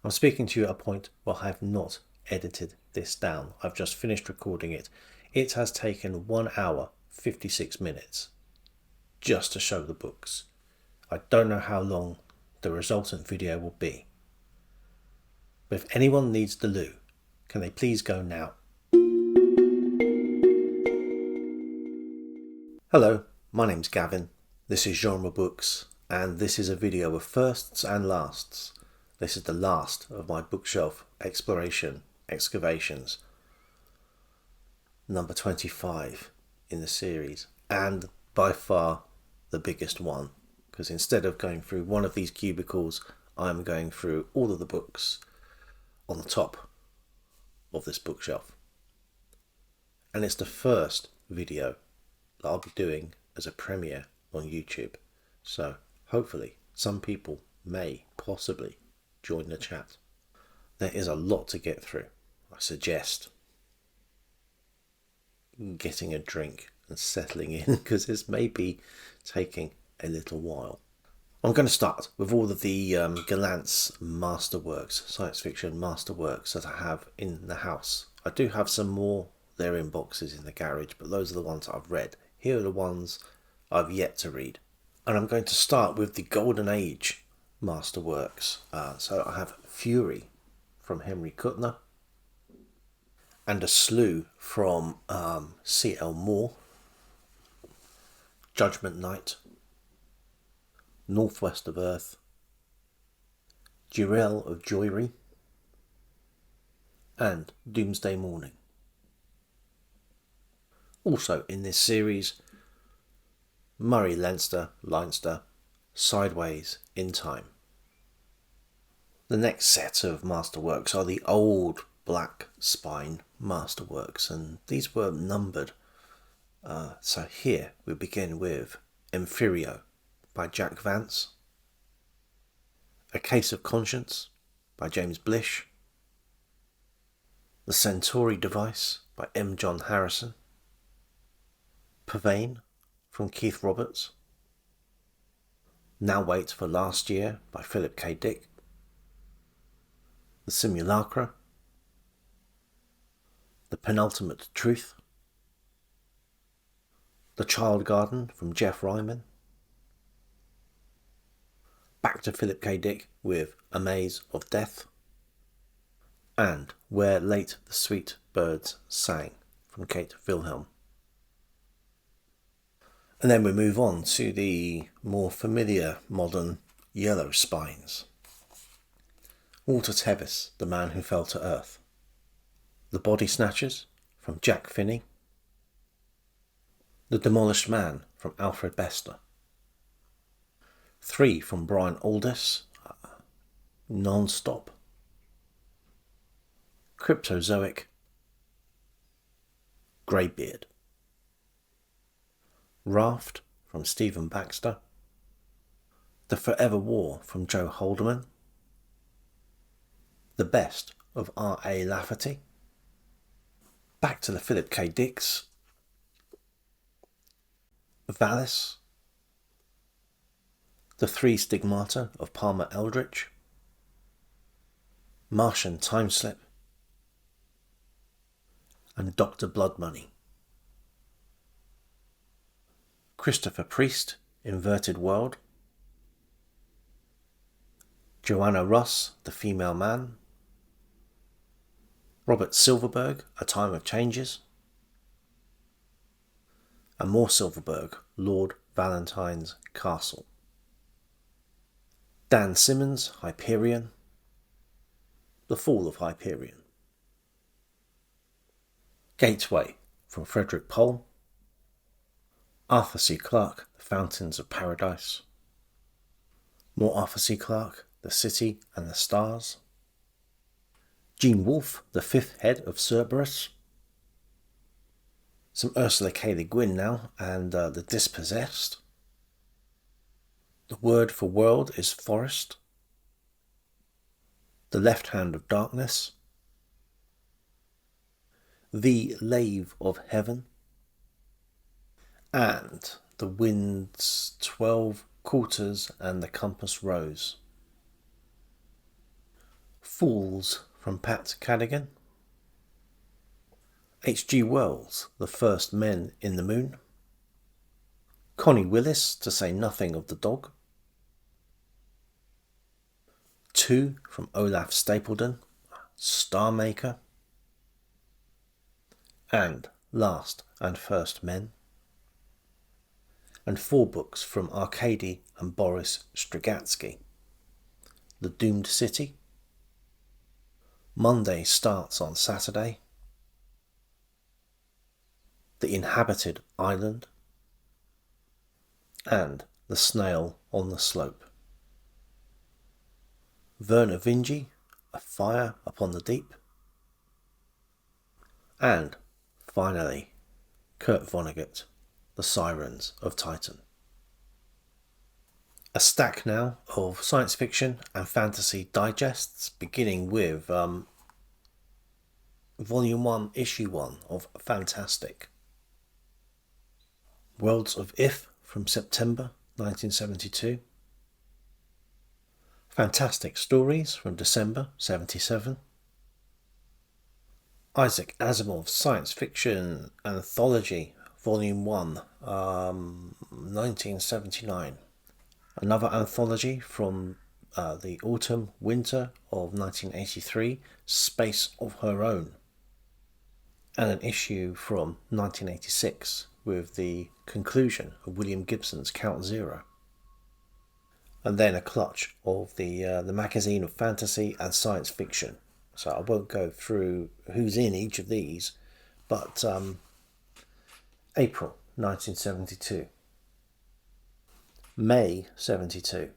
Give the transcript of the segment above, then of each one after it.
I'm speaking to you at a point where I have not edited this down. I've just finished recording it. It has taken 1 hour, 56 minutes just to show the books. I don't know how long the resultant video will be. But if anyone needs the loo, can they please go now? Hello, my name's Gavin. This is Genre Books, and this is a video of firsts and lasts. This is the last of my bookshelf exploration excavations. Number 25 in the series, and by far the biggest one, because instead of going through one of these cubicles, I'm going through all of the books on the top of this bookshelf. And it's the first video that I'll be doing as a premiere on YouTube. So hopefully some people may possibly join the chat. There is a lot to get through. I suggest getting a drink and settling in, because this may be taking a little while. I'm going to start with all of the Gallant's masterworks, science fiction masterworks that I have in the house. I do have some more. They're in boxes in the garage, but those are the ones I've read. Here are the ones I've yet to read. And I'm going to start with the Golden Age masterworks. So I have Fury from Henry Kuttner, and A Slew from C.L. Moore, Judgment Night, Northwest of Earth, Jirel of Joiry, and Doomsday Morning. Also in this series, Murray Leinster-Sideways in Time. The next set of masterworks are the old black spine masterworks, and these were numbered. So here we begin with Emphyro by Jack Vance, A Case of Conscience by James Blish, The Centauri Device by M. John Harrison, Pavane from Keith Roberts, Now Wait for Last Year by Philip K. Dick, The Simulacra, The Penultimate Truth, The Child Garden from Geoff Ryman, back to Philip K. Dick with A Maze of Death, and Where Late the Sweet Birds Sang from Kate Wilhelm. And then we move on to the more familiar modern yellow spines. Walter Tevis, The Man Who Fell to Earth. The Body Snatchers from Jack Finney. The Demolished Man from Alfred Bester. 3 from Brian Aldiss-NonStop. Cryptozoic. Greybeard. Raft from Stephen Baxter. The Forever War from Joe Haldeman. The Best of R.A. Lafferty. Back to the Philip K. Dicks. Valis. The 3 Stigmata of Palmer Eldritch. Martian TimeSlip. And Dr. Bloodmoney. Christopher Priest, Inverted World. Joanna Russ, The Female Man. Robert Silverberg, A Time of Changes. And more Silverberg, Lord Valentine's Castle. Dan Simmons, Hyperion. The Fall of Hyperion. Gateway from Frederick Pohl. Arthur C. Clarke, The Fountains of Paradise. More Arthur C. Clarke, The City and the Stars. Gene Wolfe, The Fifth Head of Cerberus. Some Ursula K. Le Guin now, and The Dispossessed. The Word for World is Forest. The Left Hand of Darkness. The Lave of Heaven. And The Wind's 12 Quarters and the Compass Rose. Fools from Pat Cadigan. H.G. Wells, The First Men in the Moon. Connie Willis, to say nothing of the dog. 2 from Olaf Stapledon, Star Maker. And Last and First Men. And 4 books from Arkady and Boris Strugatsky. The Doomed City. Monday Starts on Saturday. The Inhabited Island. And The Snail on the Slope. Werner Vinge, A Fire Upon the Deep. And finally, Kurt Vonnegut, The Sirens of Titan. A stack now of science fiction and fantasy digests, beginning with Volume 1, Issue 1 of Fantastic. Worlds of If from September 1972. Fantastic Stories from December 77. Isaac Asimov's Science Fiction Anthology, Volume 1, 1979. Another anthology from the autumn-winter of 1983, Space of Her Own. And an issue from 1986 with the conclusion of William Gibson's Count Zero. And then a clutch of the magazine of fantasy and science fiction. So I won't go through who's in each of these, but April 1972, May 72,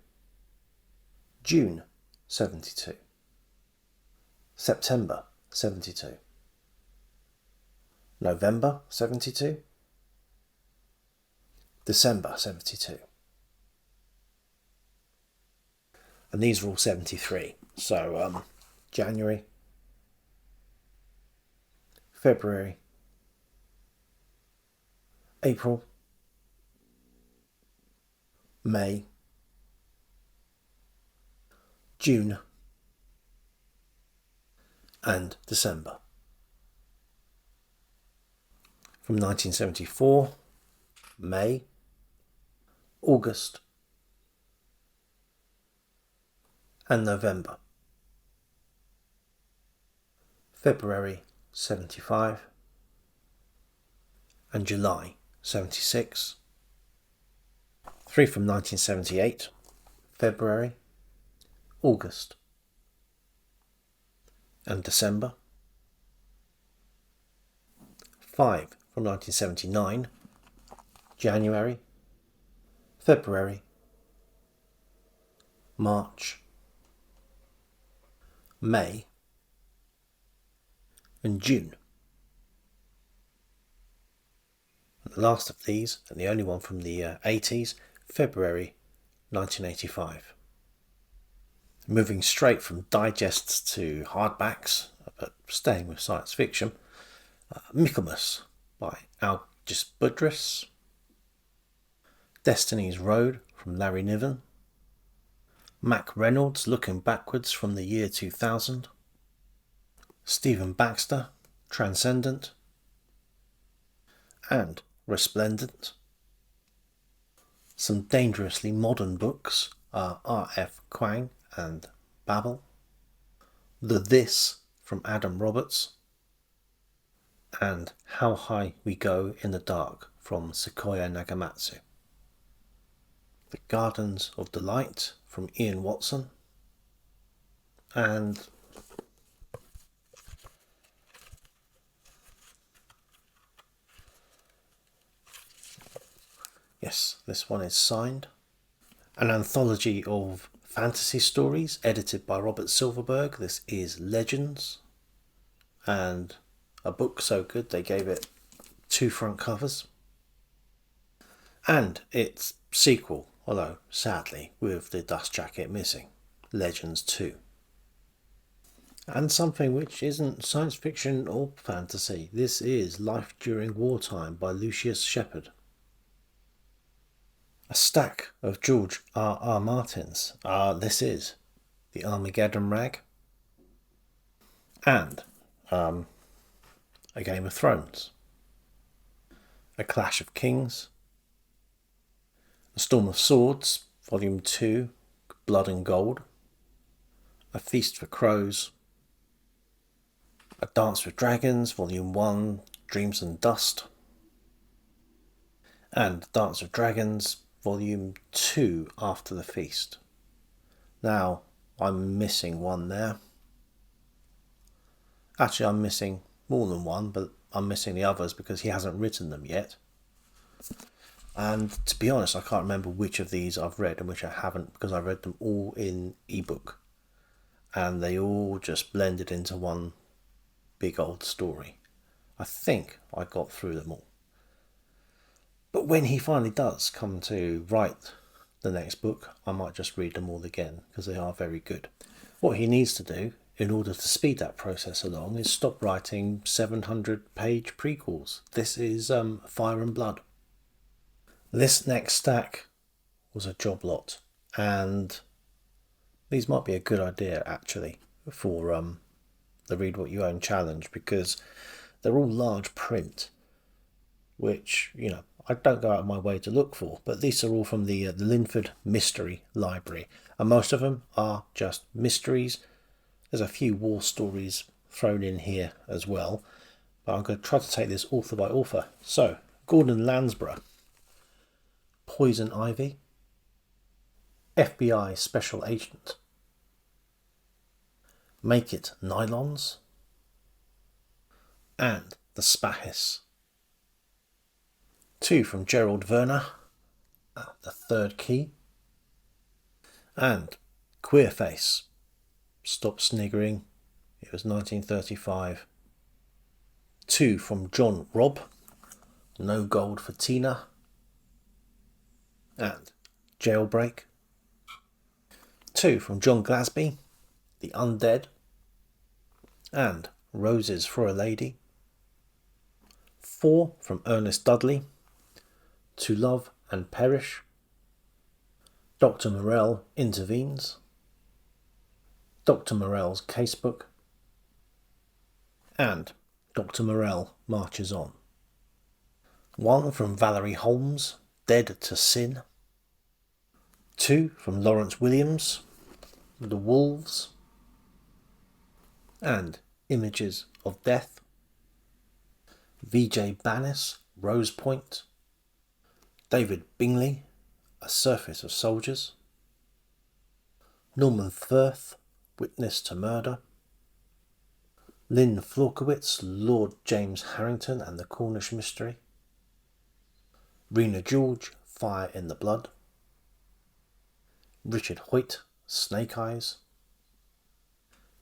June 72, September 72, November 72, December 72. And these are all 73. So January, February, April, May, June, and December. From 1974, May, August, and November. February 75 and July 76. 3 from 1978, February, August, and December. 5 from 1979, January, February, March, May, and June. And the last of these, and the only one from the 80s, February 1985. Moving straight from digests to hardbacks, but staying with science fiction, Michaelmas by Aldiss Budrys, Destiny's Road from Larry Niven, Mac Reynolds Looking Backwards from the Year 2000, Stephen Baxter, Transcendent, and Resplendent. Some dangerously modern books are R.F. Kuang and Babel, The This from Adam Roberts, and How High We Go in the Dark from Sequoia Nagamatsu. The Gardens of Delight from Ian Watson, and yes, this one is signed. An anthology of fantasy stories edited by Robert Silverberg. This is Legends, and a book so good they gave it 2 front covers. And its sequel, although sadly with the dust jacket missing, Legends 2. And something which isn't science fiction or fantasy. This is Life During Wartime by Lucius Shepard. A stack of George R.R. Martins. This is The Armageddon Rag, and A Game of Thrones, A Clash of Kings, A Storm of Swords, Volume 2, Blood and Gold, A Feast for Crows, A Dance with Dragons, Volume 1, Dreams and Dust, and Dance with Dragons, Volume 2, After the Feast. Now, I'm missing one there. Actually, I'm missing more than one, but I'm missing the others because he hasn't written them yet. And to be honest, I can't remember which of these I've read and which I haven't, because I read them all in ebook. And they all just blended into one big old story. I think I got through them all. But when he finally does come to write the next book, I might just read them all again, because they are very good. What he needs to do in order to speed that process along is stop writing 700-page prequels. This is Fire and Blood. This next stack was a job lot, and these might be a good idea actually for the Read What You Own challenge, because they're all large print, which, you know, I don't go out of my way to look for, but these are all from the Linford Mystery Library, and most of them are just mysteries. There's a few war stories thrown in here as well, but I'm going to try to take this author by author. So, Gordon Lansborough, Poison Ivy, FBI Special Agent, Make It Nylons, and The Spahis. 2 from Gerald Verner, The Third Key, and Queerface, Stop Sniggering, it was 1935. 2 from John Robb, No Gold for Tina, and Jailbreak. 2 from John Glasby, The Undead, and Roses for a Lady. 4 from Ernest Dudley, To Love and Perish, Dr. Morell Intervenes, Dr. Morell's Casebook, and Dr. Morell Marches On. 1 from Valerie Holmes, Dead to Sin. 2 from Lawrence Williams, The Wolves, and Images of Death. V.J. Bannis, Rose Point. David Bingley, A Surfeit of Soldiers. Norman Firth, Witness to Murder. Lynn Florkowitz, Lord James Harrington and the Cornish Mystery. Rena George, Fire in the Blood. Richard Hoyt, Snake Eyes.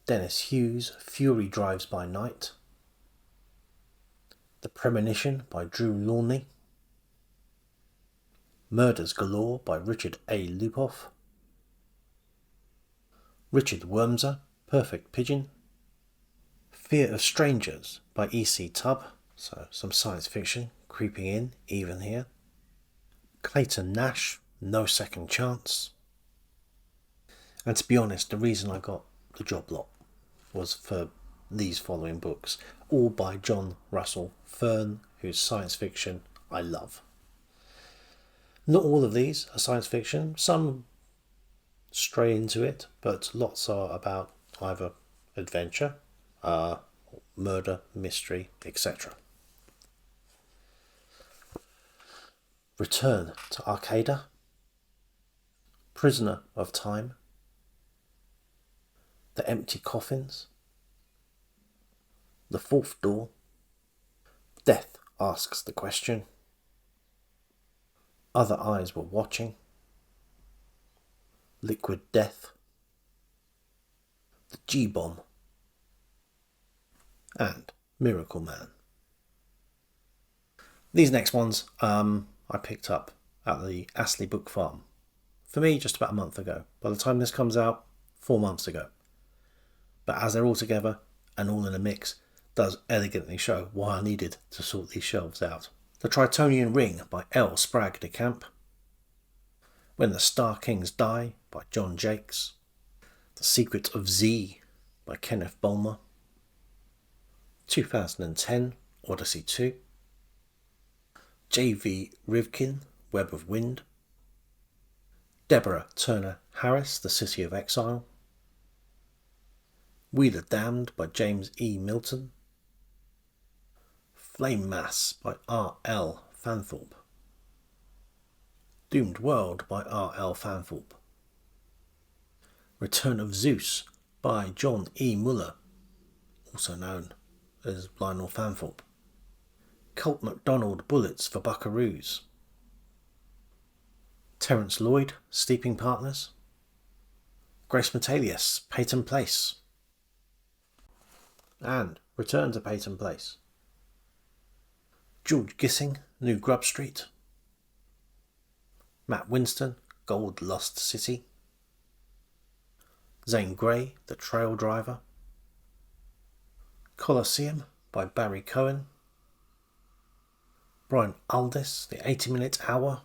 Dennis Hughes, Fury Drives by Night. The Premonition by Drew Lawney. Murders Galore by Richard A. Lupoff. Richard Wormser, Perfect Pigeon. Fear of Strangers by E.C. Tubb, so some science fiction creeping in even here. Clayton Nash, No Second Chance. And to be honest, the reason I got the job lot was for these following books, all by John Russell Fearn, whose science fiction I love. Not all of these are science fiction, some stray into it, but lots are about either adventure, murder, mystery, etc. Return to Arcada, Prisoner of Time, The Empty Coffins, The Fourth Door, Death Asks the Question, Other Eyes Were Watching, Liquid Death, The G-Bomb, and Miracle Man. These next ones I picked up at the Astley Book Farm. For me, just about a month ago. By the time this comes out, 4 months ago. But as they're all together and all in a mix, does elegantly show why I needed to sort these shelves out. The Tritonian Ring by L. Sprague de Camp. When the Star Kings Die by John Jakes. The Secret of Z by Kenneth Bulmer. 2010 Odyssey 2, J.V. Rivkin, Web of Wind, Deborah Turner Harris, The City of Exile, We the Damned by James E. Milton, Flame Mass by R.L. Fanthorpe, Doomed World by R.L. Fanthorpe, Return of Zeus by John E. Muller, also known as Lionel Fanthorpe, Colt MacDonald Bullets for Buckaroos, Terence Lloyd, Steeping Partners, Grace Metalius, Peyton Place, and Return to Peyton Place, George Gissing, New Grub Street, Matt Winston, Gold Lost City, Zane Grey, The Trail Driver, Colosseum by Barry Cohen, Brian Aldiss, The 80-Minute Hour.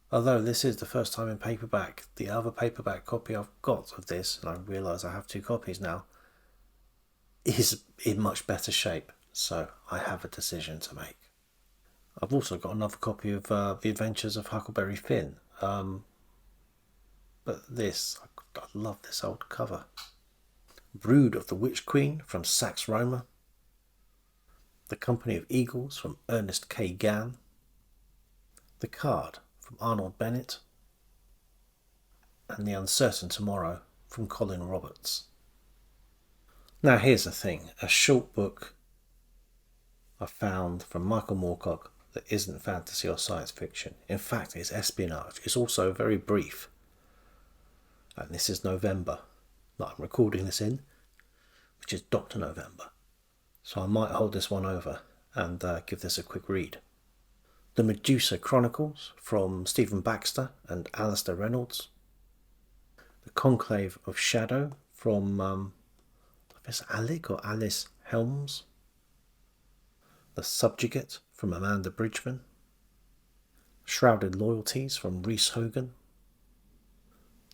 Although this is the first time in paperback, the other paperback copy I've got of this, and I realise I have 2 copies now, is in much better shape, so I have a decision to make. I've also got another copy of The Adventures of Huckleberry Finn, but this, I love this old cover. Brood of the Witch Queen from Sax Roma, The Company of Eagles from Ernest K. Gann, The Card from Arnold Bennett, and The Uncertain Tomorrow from Colin Roberts. Now here's the thing, a short book I found from Michael Moorcock that isn't fantasy or science fiction. In fact, it's espionage. It's also very brief. And this is November that I'm recording this in, which is Dr. November. So I might hold this one over and give this a quick read. The Medusa Chronicles from Stephen Baxter and Alistair Reynolds. The Conclave of Shadow from I guess Alec or Alice Helms. The Subjugate from Amanda Bridgman. Shrouded Loyalties from Rhys Hogan.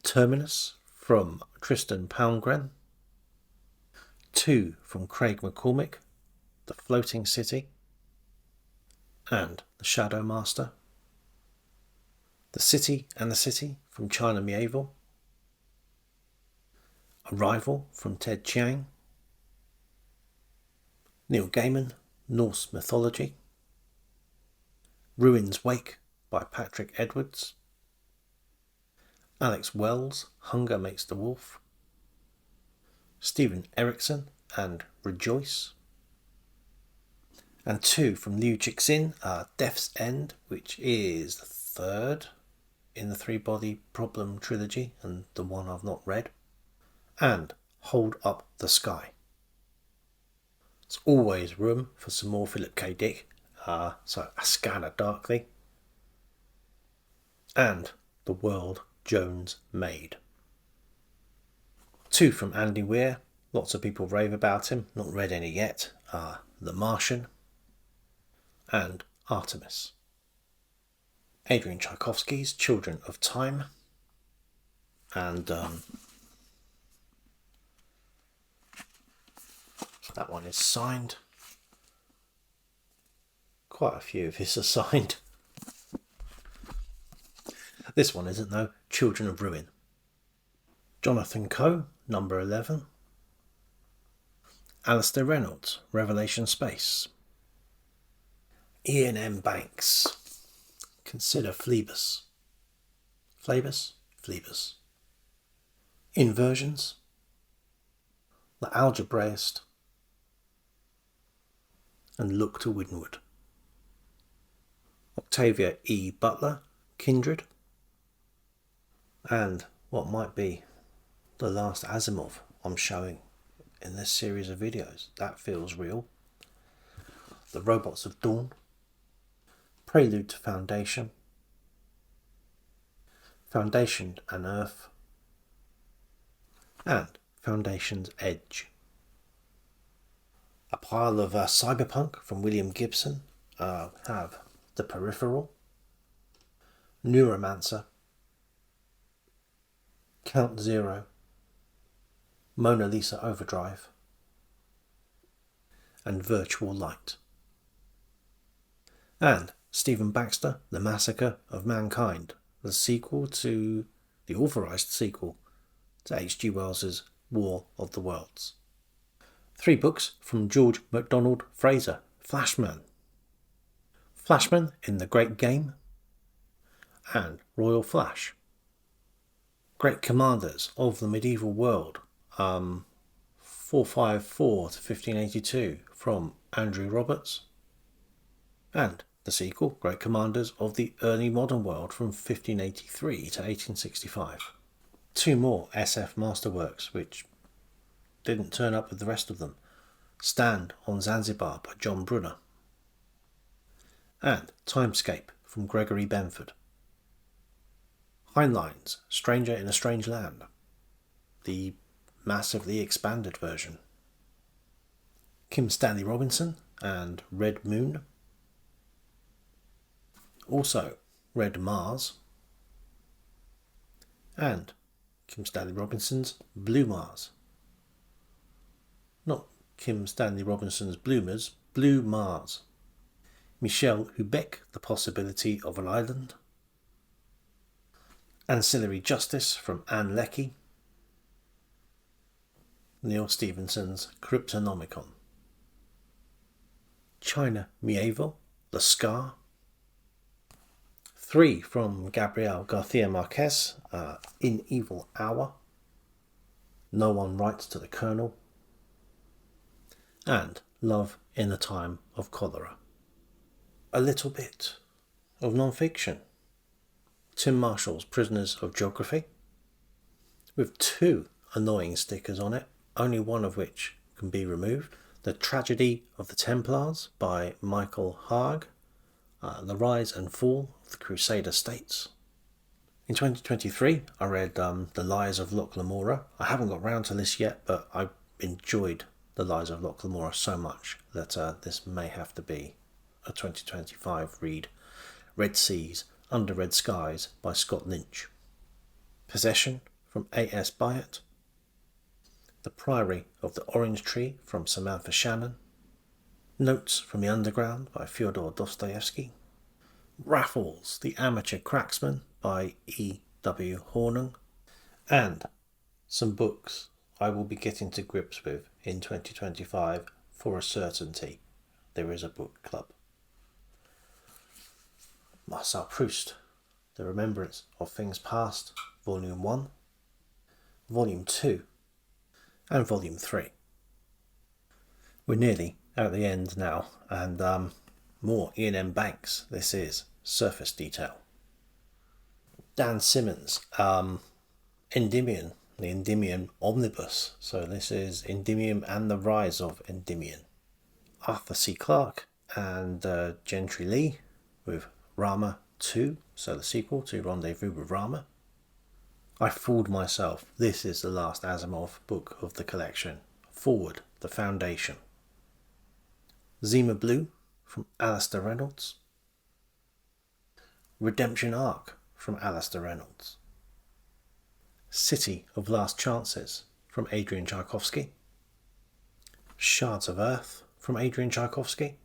Terminus from Tristan Palmgren. 2 from Craig McCormick, The Floating City, and The Shadow Master. The City and the City from China Miéville. Arrival from Ted Chiang. Neil Gaiman, Norse Mythology. Ruin's Wake by Patrick Edwards. Alex Wells, Hunger Makes the Wolf. Stephen Erickson and Rejoice. And 2 from Liu Cixin, Death's End, which is the 3rd in the 3-body Problem trilogy and the one I've not read. And Hold Up the Sky. There's always room for some more Philip K. Dick, so A Scanner Darkly. And The World Jones Made. 2 from Andy Weir, lots of people rave about him, not read any yet, The Martian and Artemis. Adrian Tchaikovsky's Children of Time, and that one is signed. Quite a few of his are signed. This one isn't though, Children of Ruin. Jonathan Coe, number 11. Alistair Reynolds, Revelation Space. Ian M. Banks, Consider Phlebas. Phlebas. Inversions. The Algebraist. And Look to Windward. Octavia E. Butler, Kindred. And what might be the last Asimov I'm showing in this series of videos. That feels real. The Robots of Dawn. Prelude to Foundation. Foundation and Earth. And Foundation's Edge. A pile of cyberpunk from William Gibson. Have The Peripheral. Neuromancer. Count Zero. Mona Lisa Overdrive. and Virtual Light. And Stephen Baxter, The Massacre of Mankind, the authorised sequel to H.G. Wells's War of the Worlds. 3 books from George MacDonald Fraser, Flashman. Flashman in the Great Game and Royal Flash. Great Commanders of the Medieval World, 454 to 1582 from Andrew Roberts. And the sequel, Great Commanders of the Early Modern World from 1583 to 1865. 2 more SF masterworks which didn't turn up with the rest of them. Stand on Zanzibar by John Brunner. And Timescape from Gregory Benford. Heinlein's Stranger in a Strange Land, the massively expanded version. Kim Stanley Robinson and Red Moon. Also Red Mars. And Kim Stanley Robinson's Blue Mars. Not Kim Stanley Robinson's Bloomers, Blue Mars. Michel Houellebecq, The Possibility of an Island. Ancillary Justice from Anne Leckie. Neil Stephenson's Cryptonomicon. China Mieville, The Scar. 3 from Gabriel Garcia Marquez, In Evil Hour. No One Writes to the Colonel. And Love in a Time of Cholera. A little bit of non-fiction. Tim Marshall's Prisoners of Geography, with 2 annoying stickers on it, only one of which can be removed. The Tragedy of the Templars by Michael Haag, The Rise and Fall of the Crusader States. In 2023 I read The Lies of Loch Lamora. I haven't got round to this yet, but I enjoyed The Lies of Loch Lamora so much that this may have to be a 2025 read. Red Seas Under Red Skies by Scott Lynch. Possession from A.S. Byatt. The Priory of the Orange Tree from Samantha Shannon. Notes from the Underground by Fyodor Dostoevsky. Raffles, the Amateur Cracksman by E.W. Hornung. And some books I will be getting to grips with in 2025 for a certainty. There is a book club. Marcel Proust, The Remembrance of Things Past, Volume 1, Volume 2, and Volume 3. We're nearly at the end now, and more Ian M. Banks. This is Surface Detail. Dan Simmons, Endymion, the Endymion Omnibus. So this is Endymion and the Rise of Endymion. Arthur C. Clarke and Gentry Lee with Rama 2, so the sequel to Rendezvous with Rama. I fooled myself. This is the last Asimov book of the collection. Forward, The Foundation. Zima Blue from Alistair Reynolds. Redemption Arc from Alistair Reynolds. City of Last Chances from Adrian Tchaikovsky. Shards of Earth from Adrian Tchaikovsky.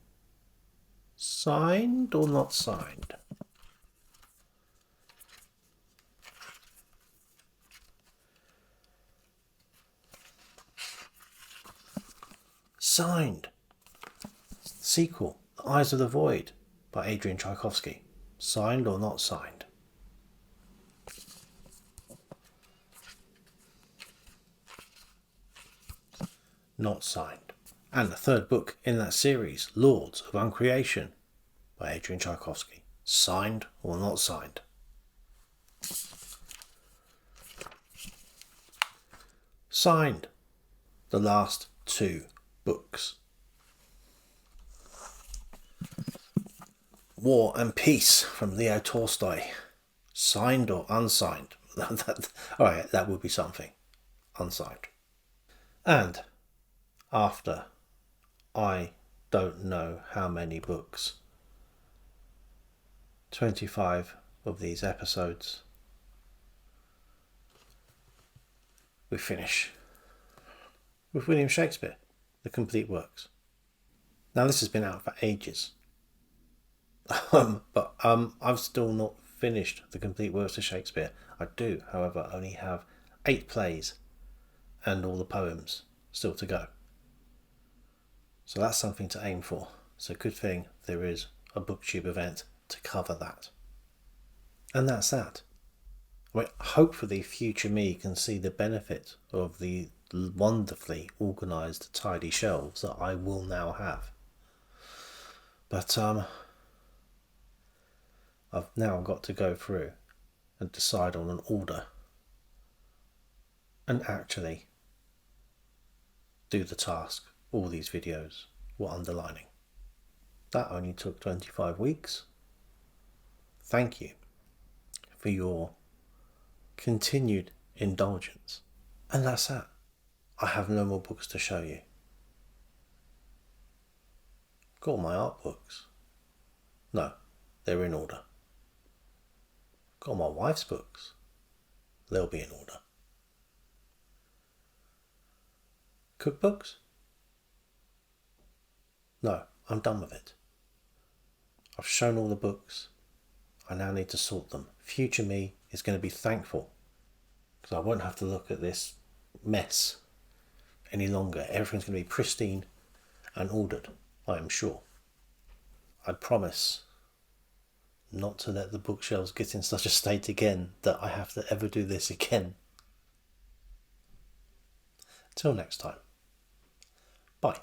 Signed or not signed? Signed. Sequel, The Eyes of the Void by Adrian Tchaikovsky. Signed or not signed? Not signed. And the 3rd book in that series, Lords of Uncreation by Adrian Tchaikovsky. Signed or not signed? Signed. The last 2 books. War and Peace from Leo Tolstoy. Signed or unsigned? Alright, that would be something. Unsigned. And after I don't know how many books, 25 of these episodes, we finish with William Shakespeare, The Complete Works. Now this has been out for ages, but I've still not finished the complete works of Shakespeare. I do, however, only have 8 plays and all the poems still to go. So that's something to aim for. So good thing there is a BookTube event to cover that. And that's that. I mean, hopefully future me can see the benefit of the wonderfully organised, tidy shelves that I will now have. But I've now got to go through and decide on an order and actually do the task all these videos were underlining. That only took 25 weeks. Thank you for your continued indulgence. And that's that. I have no more books to show you. Got my art books. No, they're in order. Got my wife's books. They'll be in order. Cookbooks? No, I'm done with it. I've shown all the books. I now need to sort them. Future me is going to be thankful because I won't have to look at this mess any longer. Everything's going to be pristine and ordered, I am sure. I promise not to let the bookshelves get in such a state again that I have to ever do this again. Till next time. Bye.